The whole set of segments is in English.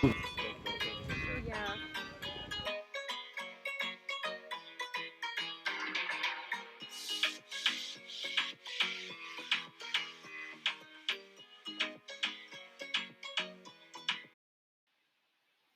Yeah.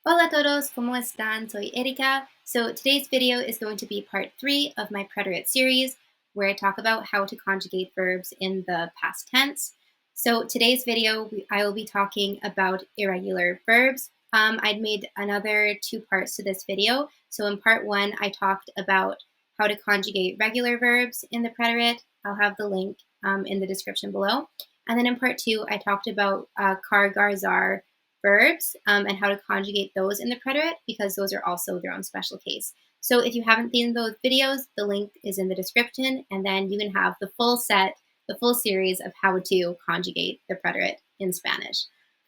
Hola a todos, ¿cómo están? Soy Erika. So today's video is going to be part 3 of my preterite series, where I talk about how to conjugate verbs in the past tense. So today's video, I will be talking about irregular verbs. I'd made another 2 parts to this video. So in part 1, I talked about how to conjugate regular verbs in the preterite. I'll have the link in the description below. And then in part 2, I talked about car, gar, zar verbs and how to conjugate those in the preterite, because those are also their own special case. So if you haven't seen those videos, the link is in the description, and then you can have the full set, the full series of how to conjugate the preterite in Spanish.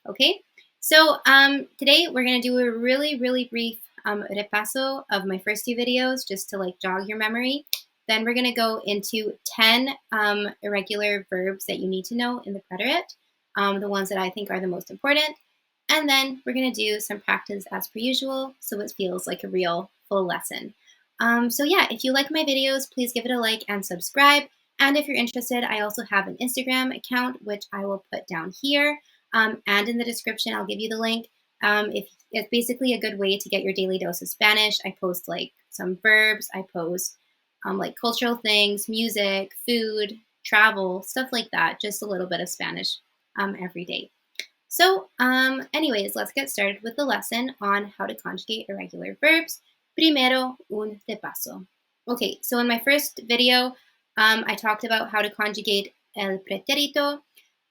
Okay, so today we're going to do a really brief repaso of my first 2 videos, just to like jog your memory. Then we're going to go into 10 irregular verbs that you need to know in the preterite, the ones that I think are the most important. And then we're going to do some practice as per usual, so it feels like a real full lesson. So yeah, if you like my videos, please give it a like and subscribe. And if you're interested, I also have an Instagram account, which I will put down here. And in the description, I'll give you the link. If it's basically a good way to get your daily dose of Spanish. I post like some verbs, I post like cultural things, music, food, travel, stuff like that. Just a little bit of Spanish every day. So, anyways, let's get started with the lesson on how to conjugate irregular verbs. Primero, un repaso. Okay, so in my first video, I talked about how to conjugate el preterito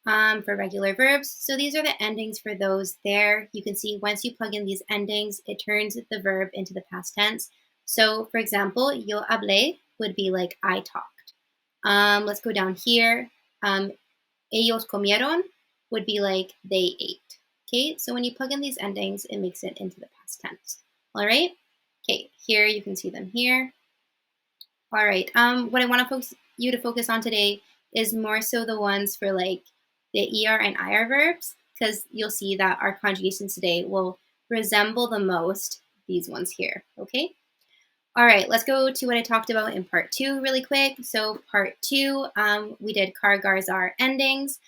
for regular verbs. So these are the endings for those there. You can see once you plug in these endings, it turns the verb into the past tense. So, for example, yo hablé would be like I talked. Let's go down here. Ellos comieron would be like they ate. Okay, so when you plug in these endings, it makes it into the past tense. All right. Okay, here you can see them here. All right. What I want you to focus on today is more so the ones for like the ER and IR verbs, because you'll see that our conjugations today will resemble the most these ones here. Okay. All right, let's go to what I talked about in part 2 really quick. So part 2, we did car, gar, zar endings.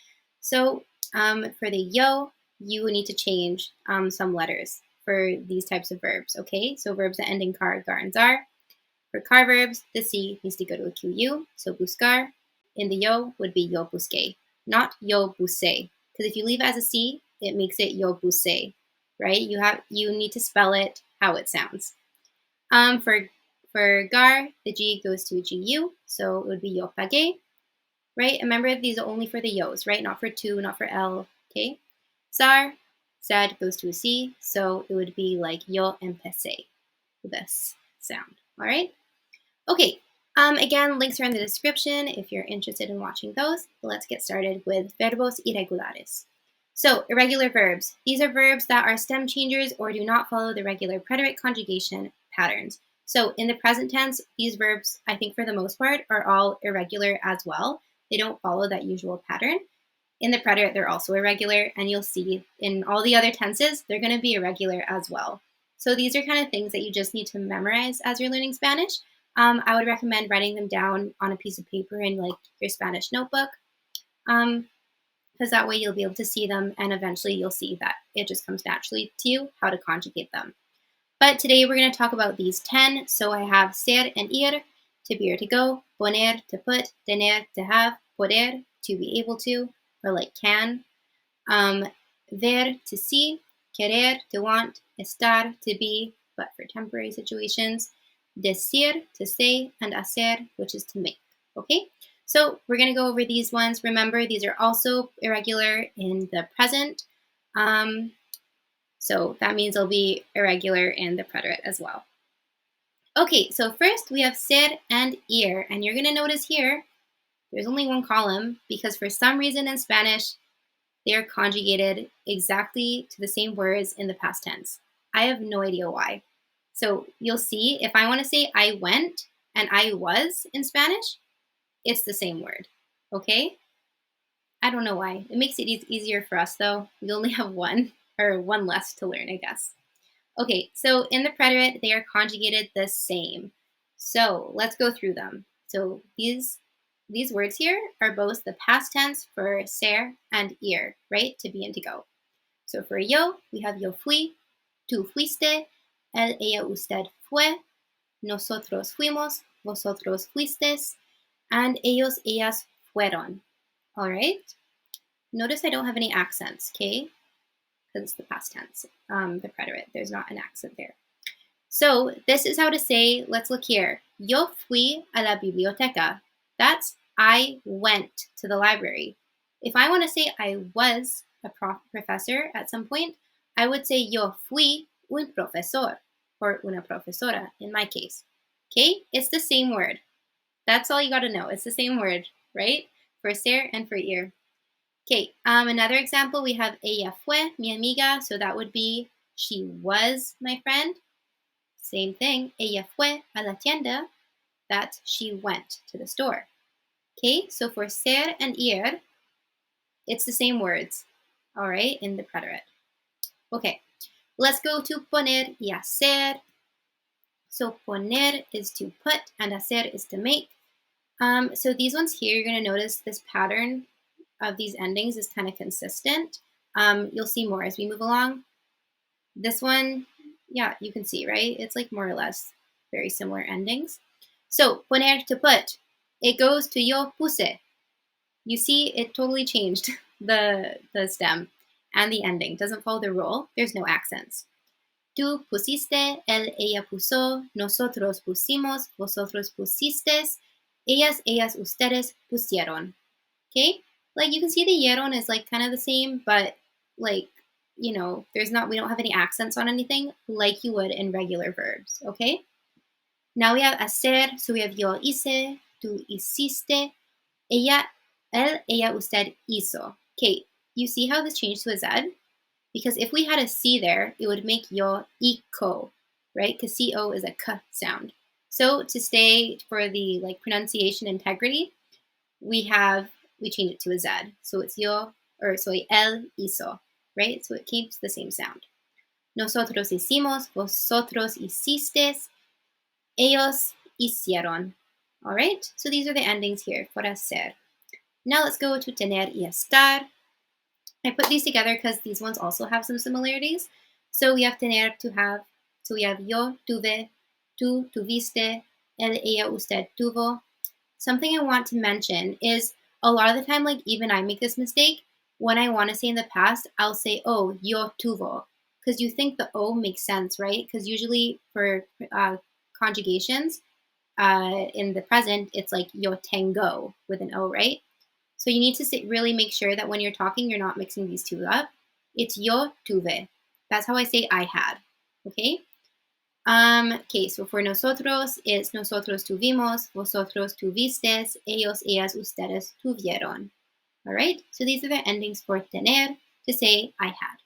So for the yo, you need to change some letters for these types of verbs, okay? So verbs that end in car, gar, and zar. For car verbs, the C needs to go to a QU, so buscar. In the yo would be yo busque, not yo buse. Because if you leave it as a C, it makes it yo buse, right? You need to spell it how it sounds. For gar, the G goes to a GU, so it would be yo pagué, right? Remember, these are only for the yos, right? Not for tu, not for L, okay? Zar, Z goes to a C, so it would be like yo empecé, this sound, all right? Okay, again, links are in the description if you're interested in watching those. Let's get started with verbos irregulares. So, irregular verbs. These are verbs that are stem changers or do not follow the regular preterite conjugation patterns. So, in the present tense, these verbs, I think for the most part, are all irregular as well. They don't follow that usual pattern. In the preterite, they're also irregular, and you'll see in all the other tenses, they're going to be irregular as well. So, these are kind of things that you just need to memorize as you're learning Spanish. I would recommend writing them down on a piece of paper in like your Spanish notebook, because that way you'll be able to see them, and eventually you'll see that it just comes naturally to you how to conjugate them. But today we're going to talk about these 10. So I have ser and ir, to be or to go, poner, to put, tener, to have, poder, to be able to, or like can, ver, to see, querer, to want, estar, to be, but for temporary situations, decir, to say, and hacer, which is to make. Okay, so we're going to go over these ones. Remember, these are also irregular in the present. So that means they'll be irregular in the preterite as well. Okay, so first we have ser and ir, and you're going to notice here there's only one column because for some reason in Spanish they are conjugated exactly to the same words in the past tense. I have no idea why. So you'll see if I want to say I went and I was in Spanish, it's the same word, okay? I don't know why. It makes it easier for us though. We only have one. or one less to learn, I guess. Okay, so in the preterite, they are conjugated the same. So let's go through them. So these words here are both the past tense for ser and ir, right? To be and to go. So for yo, we have yo fui, tú fuiste, él, ella, usted fue, nosotros fuimos, vosotros fuisteis, and ellos, ellas fueron. All right? Notice I don't have any accents, okay? Because it's the past tense, the preterite. There's not an accent there. So this is how to say, let's look here. Yo fui a la biblioteca. That's I went to the library. If I want to say I was a professor at some point, I would say yo fui un profesor or una profesora in my case. Okay, it's the same word. That's all you got to know. It's the same word, right? For ser and for ir. Okay, another example, we have ella fue mi amiga. So that would be she was my friend. Same thing, ella fue a la tienda. That she went to the store. Okay, so for ser and ir, it's the same words, all right, in the preterite. Okay, let's go to poner y hacer. So poner is to put and hacer is to make. So these ones here, you're going to notice this pattern of these endings is kind of consistent. You'll see more as we move along. This one, yeah, you can see, right? It's like more or less very similar endings. So poner to put, it goes to yo puse. You see, it totally changed the stem and the ending. Doesn't follow the rule. There's no accents. Tú pusiste, él, ella puso, nosotros pusimos, vosotros pusisteis, ellas, ustedes pusieron. Okay? Like you can see the yeron is like kind of the same, but like, you know, we don't have any accents on anything like you would in regular verbs. Okay? Now we have hacer, so we have yo hice, tú hiciste, ella, él, ella, usted hizo. Okay, you see how this changed to a Z? Because if we had a C there, it would make yo ico, right? Because CO is a K sound. So to stay for the like pronunciation integrity, we change it to a Z. So it's yo, or soy él hizo, right? So it keeps the same sound. Nosotros hicimos, vosotros hicisteis, ellos hicieron. All right, so these are the endings here for hacer. Now let's go to tener y estar. I put these together because these ones also have some similarities. So we have tener, to have. So we have yo tuve, tú tuviste, él, ella, usted tuvo. Something I want to mention is a lot of the time, like even I make this mistake. When I want to say in the past, I'll say, oh, yo tuvo. Because you think the O makes sense, right? Because usually for conjugations in the present, it's like yo tengo with an O, right? So you need to really make sure that when you're talking, you're not mixing these two up. It's yo tuve. That's how I say I had. Okay? Okay, so for nosotros, it's nosotros tuvimos, vosotros tuvisteis, ellos, ellas, ustedes tuvieron. All right? So these are the endings for tener, to say I had.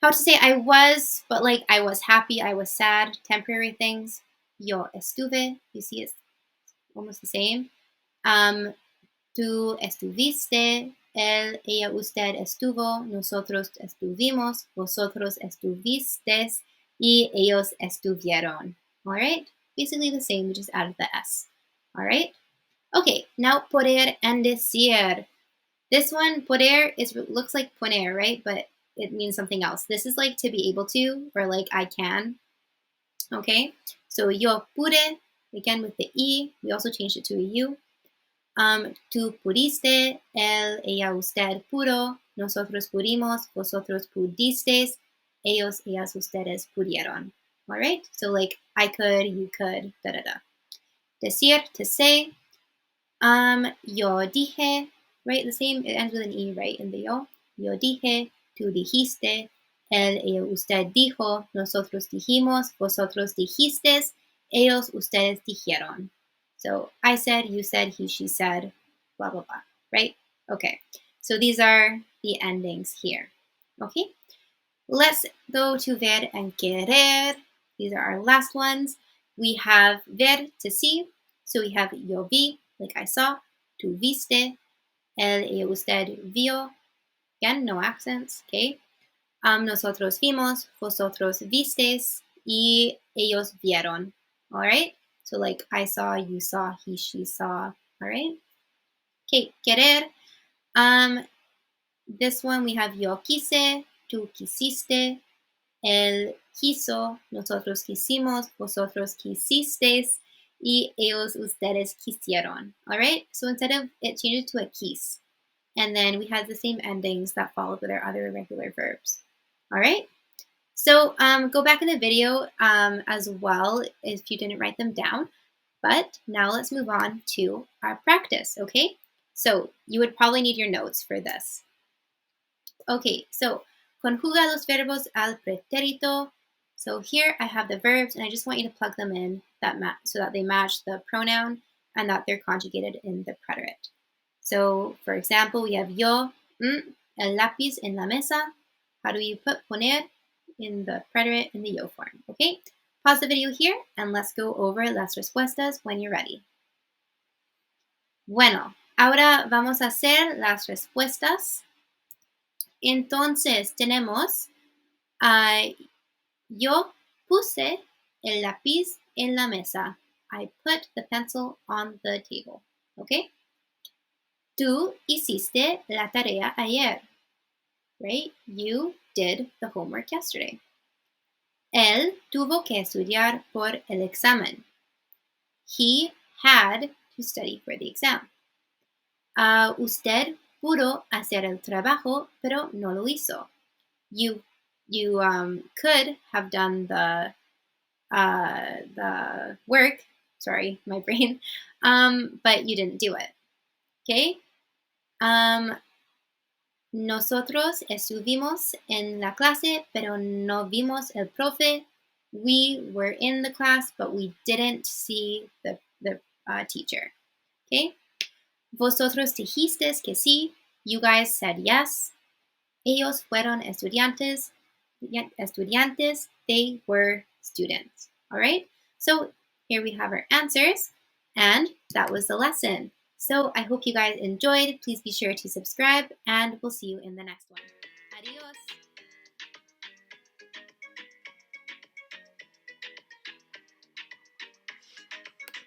How to say I was, but like I was happy, I was sad, temporary things. Yo estuve. You see it's almost the same. Tú estuviste, él, ella, usted estuvo, nosotros estuvimos, vosotros estuvisteis, y ellos estuvieron. All right? Basically the same, we just added the S. All right? Okay, now poder and decir. This one, poder, looks like poner, right? But it means something else. This is like to be able to, or like I can. Okay? So yo pude, again with the E, we also changed it to a U. Tú pudiste, él, ella, usted pudo, nosotros pudimos, vosotros pudisteis, ellos, ellas, ustedes pudieron. All right? So like I could, you could, da da da. Decir, to say. Yo dije, right? The same, it ends with an E, right? In the yo. Yo dije, tú dijiste, él, ella, usted dijo, nosotros dijimos, vosotros dijisteis, ellos, ustedes dijeron. So I said, you said, he, she said, blah, blah, blah, right? Okay, so these are the endings here, okay? Let's go to ver and querer. These are our last ones. We have ver, to see. So we have yo vi, like I saw, tú viste, él, ella, usted vio. Again, no accents, okay? Nosotros vimos, vosotros visteis, y ellos vieron. All right? So like I saw, you saw, he, she saw. All right? Okay, querer. This one we have yo quise, tú quisiste, él quiso, nosotros quisimos, vosotros quisisteis, y ellos, ustedes quisieron. All right? So instead of it changes to a quis. And then we have the same endings that followed with our other irregular verbs. All right? So go back in the video as well if you didn't write them down. But now let's move on to our practice, okay? So you would probably need your notes for this. Okay, so conjuga los verbos al pretérito. So here I have the verbs, and I just want you to plug them in so that they match the pronoun and that they're conjugated in the preterite. So, for example, we have yo, el lápiz en la mesa. How do you put poner in the preterite in the yo form? Okay, pause the video here and let's go over las respuestas when you're ready. Bueno, ahora vamos a hacer las respuestas. Entonces tenemos, yo puse el lápiz en la mesa. I put the pencil on the table. Okay? Tú hiciste la tarea ayer. Right? You did the homework yesterday. Él tuvo que estudiar por el examen. He had to study for the exam. Usted pudo hacer el trabajo, pero no lo hizo. You could have done the work. Sorry, my brain. But you didn't do it. Okay. Nosotros estuvimos en la clase, pero no vimos el profe. We were in the class, but we didn't see the teacher. Okay. Vosotros dijisteis que sí. You guys said yes. Ellos fueron estudiantes. They were students. All right. So here we have our answers, and that was the lesson. So I hope you guys enjoyed. Please be sure to subscribe, and we'll see you in the next one. Adios.